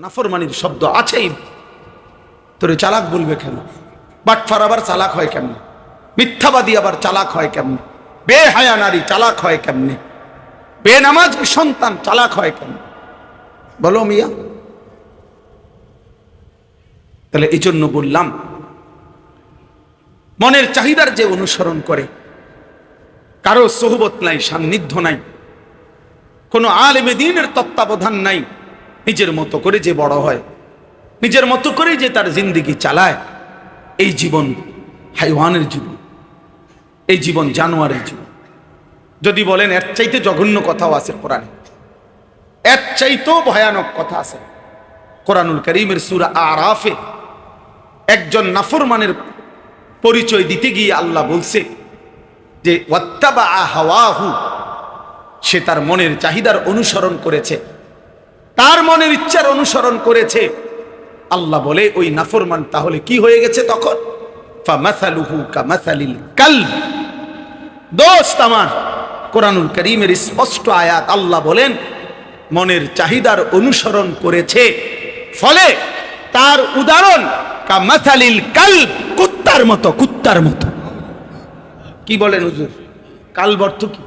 নাফরমানির শব্দ আছেই। তোরে চালাক বলবে কেন? বাটফার আবার চালাক হয় কেমনে? মিথ্যাবাদী আবার চালাক হয় কেমনে? বেহায়া নারী চালাক হয় কেমনে? বেনামাজ সন্তান চালাক হয় কেমনে? বলো মিয়া। তাহলে এই জন্য বললাম, মনের চাহিদার যে অনুসরণ করে, কারো সোহবত নাই, সান্নিধ্য নাই, কোনো আলেমে দ্বীনের তত্ত্বাবধান নাই, নিজের মতো করে যে বড় হয়, নিজের মতো করে যে তার জিন্দেগি চালায়, এই জীবন হাইওয়ানের জীবন, এই জীবন জানোয়ারের জীবন। যদি বলেন এর চাইতে জঘন্য কথাও আছে কোরআনে, এর চাইতেও ভয়ানক কথা আছে কোরআনুল কারীমের সূরা আরাফে। একজন নাফরমানের পরিচয় দিতে গিয়ে আল্লাহ বলছে যে ওয়াত্তাবা হাওয়াহু, সে তার মনের চাহিদার অনুসরণ করেছে, তার মনের ইচ্ছার অনুসরণ করেছে। আল্লাহ বলে ওই নাফরমান তাহলে কি হয়ে গেছে তখন? ফামাসালুহু কামাসালিল কালব। দোস্ত আমার, কোরআনুল কারীমের স্পষ্ট আয়াত, আল্লাহ বলেন মনের চাহিদার অনুসরণ করেছে, ফলে তার উদাহরণ কামাসালিল কালব, কুত্তার মতো। কুত্তার মতো কি বলেন হুজুর? কালব অর্থ কি?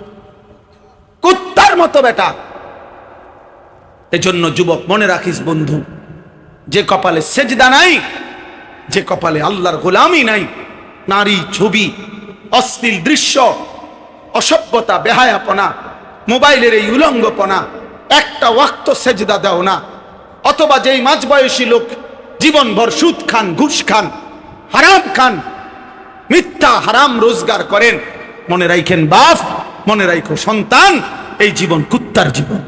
কুত্তার মতো বেটা। এজন্য যুবক মনে রাখিস বন্ধু, যে কপালে সেজদা নাই, যে কপালে আল্লাহর গোলামি নাই, নারী ছবি, অশ্লীল দৃশ্য, অসভ্যতা, বেহায়াপনা, মোবাইলের এই উলঙ্গপনা, একটা ওয়াক্ত সেজদা দাও না, অথবা যেই মাঝবয়সী লোক জীবনভর সুদ খান, ঘুষ খান, হারাম খান, মিথ্যা হারাম রোজগার করেন, মনে রাখেন বাপ, মনে রাখো সন্তান, এই জীবন কুত্তার জীবন।